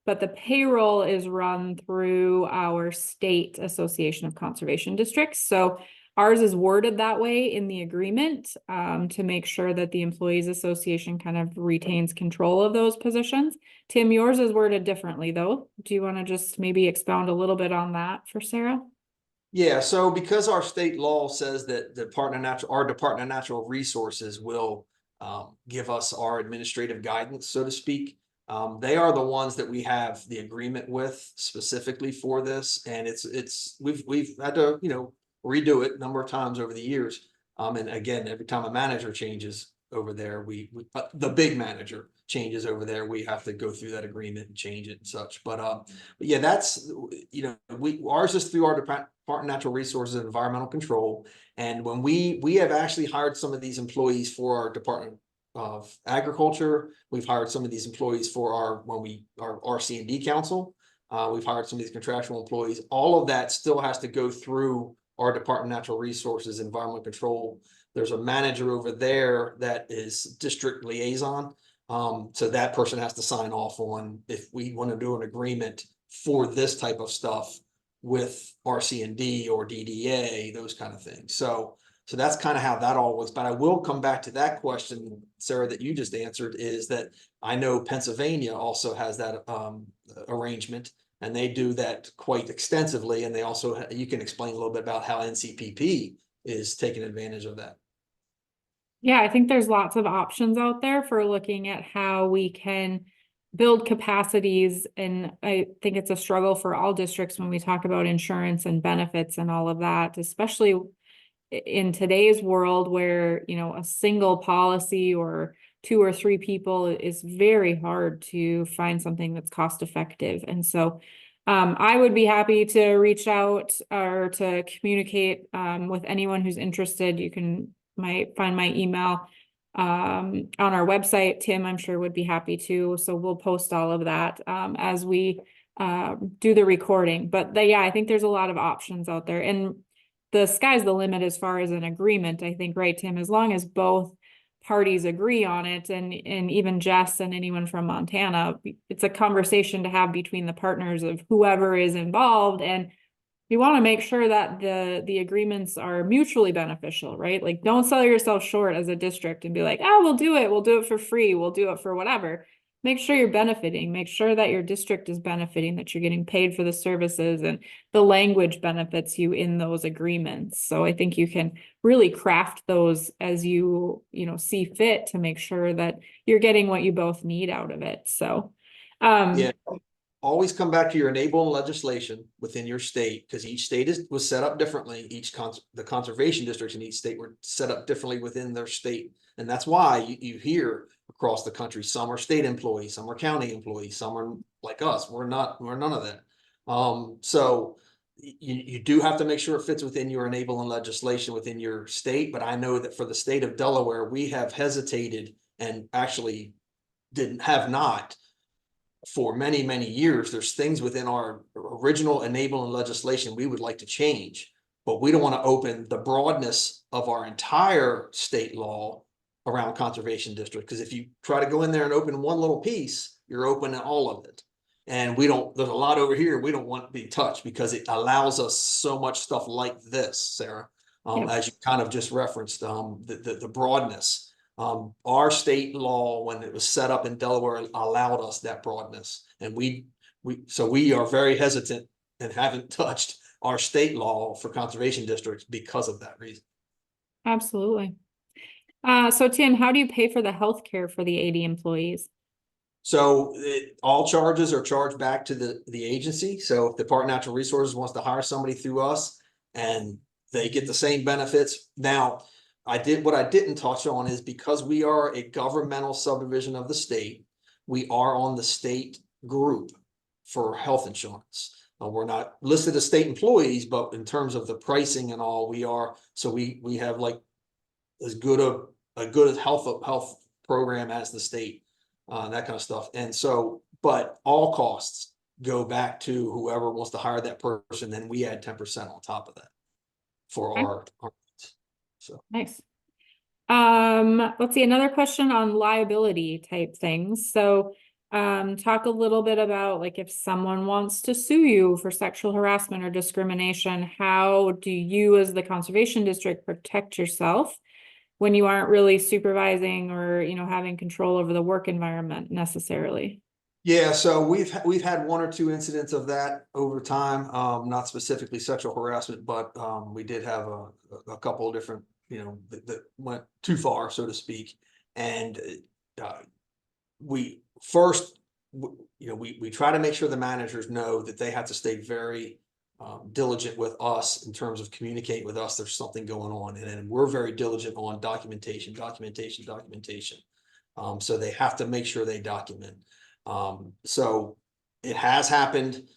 But the payroll is run through our state association of conservation districts. So ours is worded that way in the agreement, to make sure that the Employees Association kind of retains control of those positions. Tim, yours is worded differently though. Do you want to just maybe expound a little bit on that for Sarah? Yeah, so because our state law says that our Department of Natural Resources will give us our administrative guidance, so to speak, They are the ones that we have the agreement with specifically for this, and we've had to, redo it a number of times over the years. And again, every time a manager changes over there, the big manager changes over there, we have to go through that agreement and change it and such. But yeah, that's, ours is through our Department of Natural Resources and Environmental Control. And when we have actually hired some of these employees for our Department of Agriculture, we've hired some of these employees for our RC&D council. We've hired some of these contractual employees. All of that still has to go through our Department of Natural Resources, Environmental Control. There's a manager over there that is district liaison. So that person has to sign off on if we want to do an agreement for this type of stuff with RC&D or DDA, those kind of things. So that's kind of how that all works. But I will come back to that question, Sarah, that you just answered, is that I know Pennsylvania also has that arrangement, and they do that quite extensively. And they also, you can explain a little bit about how NCPP is taking advantage of that. Yeah, I think there's lots of options out there for looking at how we can build capacities. And I think it's a struggle for all districts when we talk about insurance and benefits and all of that, especially in today's world where, a single policy or 2 or 3 people is very hard to find something that's cost effective. And so I would be happy to reach out or to communicate with anyone who's interested. You might find my email on our website. Tim, I'm sure, would be happy to. So we'll post all of that as we do the recording. But yeah, I think there's a lot of options out there, and the sky's the limit as far as an agreement, I think, right, Tim? As long as both parties agree on it, and even Jess and anyone from Montana, it's a conversation to have between the partners of whoever is involved. And you want to make sure that the agreements are mutually beneficial, right? Like, don't sell yourself short as a district and be like, oh, we'll do it for free, we'll do it for whatever. Make sure you're benefiting, make sure that your district is benefiting, that you're getting paid for the services, and the language benefits you in those agreements. So I think you can really craft those as you see fit to make sure that you're getting what you both need out of it. So yeah, always come back to your enabling legislation within your state, because each state was set up differently. The conservation districts in each state were set up differently within their state. And that's why you hear across the country, some are state employees, some are county employees, some are like us. We're none of that. So you do have to make sure it fits within your enabling legislation within your state. But I know that for the state of Delaware, we have hesitated and actually have not for many, many years. There's things within our original enabling legislation we would like to change, but we don't want to open the broadness of our entire state law around conservation district. Because if you try to go in there and open one little piece, you're opening all of it. And there's a lot over here we don't want to be touched, because it allows us so much stuff like this, Sarah, as you kind of just referenced, the broadness. Our state law, when it was set up in Delaware, allowed us that broadness. And we are very hesitant and haven't touched our state law for conservation districts because of that reason. Absolutely. So Tim, how do you pay for the health care for the 80 employees? So all charges are charged back to the agency. So if the Department of Natural Resources wants to hire somebody through us and they get the same benefits. Now, what I didn't touch on is, because we are a governmental subdivision of the state, we are on the state group for health insurance. We're not listed as state employees, but in terms of the pricing and all, we are. So we have like as good a good health program as the state, that kind of stuff. And so, but all costs go back to whoever wants to hire that person. Then we add 10% on top of that for our so nice. Let's see, another question on liability type things. So talk a little bit about, like, if someone wants to sue you for sexual harassment or discrimination, how do you as the conservation district protect yourself when you aren't really supervising or having control over the work environment necessarily? Yeah, so we've had 1 or 2 incidents of that over time, not specifically sexual harassment, but we did have a couple of different, that went too far, so to speak. And we first we try to make sure the managers know that they have to stay very diligent with us in terms of communicating with us. There's something going on, and then we're very diligent on documentation. So they have to make sure they document. So it has happened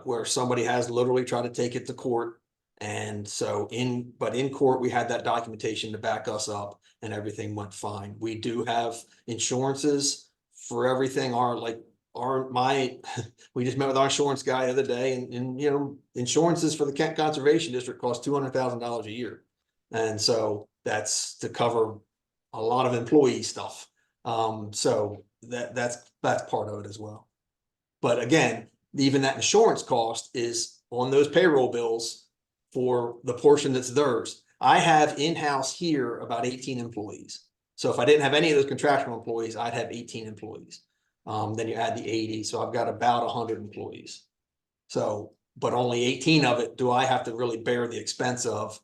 where somebody has literally tried to take it to court. And so in court, we had that documentation to back us up and everything went fine. We do have insurances for everything. We just met with our insurance guy the other day, and insurances for the Kent Conservation District cost $200,000 a year. And so that's to cover a lot of employee stuff. So that's part of it as well. But again, even that insurance cost is on those payroll bills for the portion that's theirs. I have in-house here about 18 employees. So if I didn't have any of those contractual employees, I'd have 18 employees. Then you add the 80, so I've got about 100 employees. So, but only 18 of it do I have to really bear the expense of.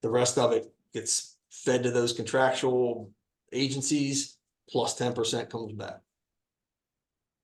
The rest of it gets fed to those contractual agencies, plus 10% comes back.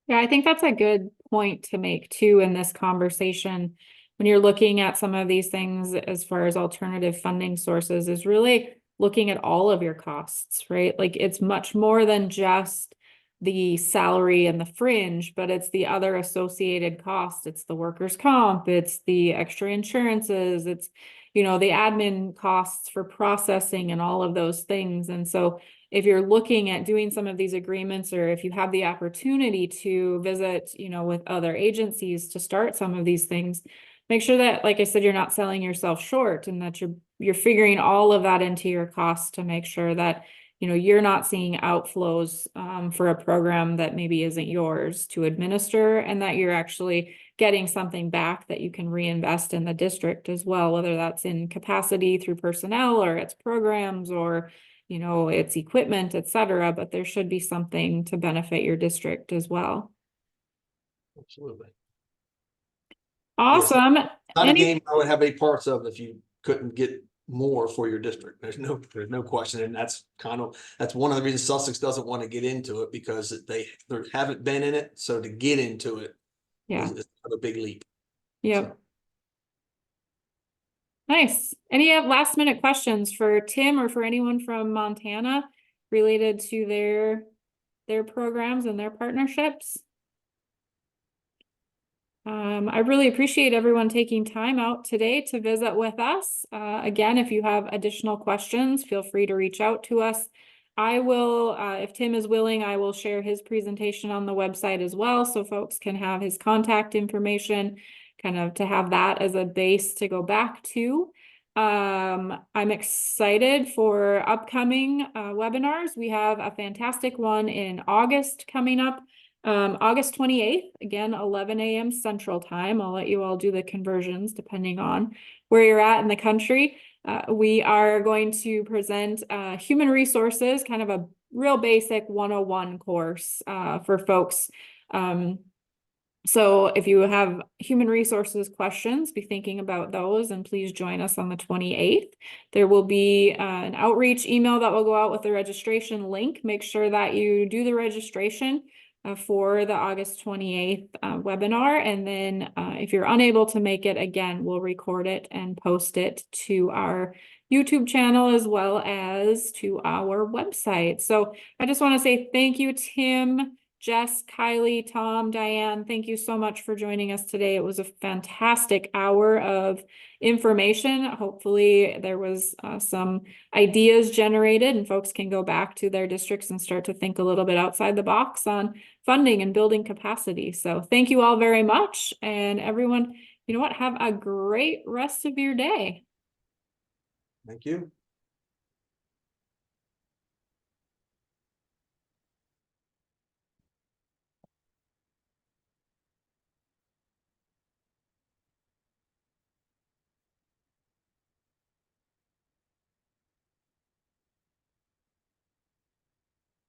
Yeah, I think that's a good point to make too in this conversation. When you're looking at some of these things as far as alternative funding sources, is really looking at all of your costs, right? Like it's much more than just the salary and the fringe, but it's the other associated costs. It's the workers' comp, it's the extra insurances, it's, the admin costs for processing and all of those things. And so if you're looking at doing some of these agreements, or if you have the opportunity to visit, with other agencies to start some of these things, make sure that, like I said, you're not selling yourself short, and that you're figuring all of that into your costs to make sure that, you're not seeing outflows for a program that maybe isn't yours to administer, and that you're actually getting something back that you can reinvest in the district as well, whether that's in capacity through personnel, or it's programs, or it's equipment, etc. But there should be something to benefit your district as well. Absolutely. Awesome. Yes. Not a game I would have any parts of if you couldn't get more for your district. There's no question. And that's one of the reasons Sussex doesn't want to get into it, because they haven't been in it. So to get into it is a big leap. Yep. So. Nice. Any last minute questions for Tim or for anyone from Montana related to their programs and their partnerships? I really appreciate everyone taking time out today to visit with us. Again, if you have additional questions, feel free to reach out to us. I will, if Tim is willing, I will share his presentation on the website as well, so folks can have his contact information, kind of to have that as a base to go back to. I'm excited for upcoming webinars. We have a fantastic one in August coming up. August 28th, again, 11 a.m. Central Time. I'll let you all do the conversions depending on where you're at in the country. We are going to present human resources, kind of a real basic 101 course for folks. So if you have human resources questions, be thinking about those, and please join us on the 28th. There will be an outreach email that will go out with the registration link. Make sure that you do the registration for the August 28th webinar. And then if you're unable to make it, again, we'll record it and post it to our YouTube channel as well as to our website. So I just want to say thank you, Tim, Jess, Kylie, Tom, Diane, thank you so much for joining us today. It was a fantastic hour of information. Hopefully there was some ideas generated, and folks can go back to their districts and start to think a little bit outside the box on funding and building capacity. So thank you all very much. And everyone, have a great rest of your day. Thank you.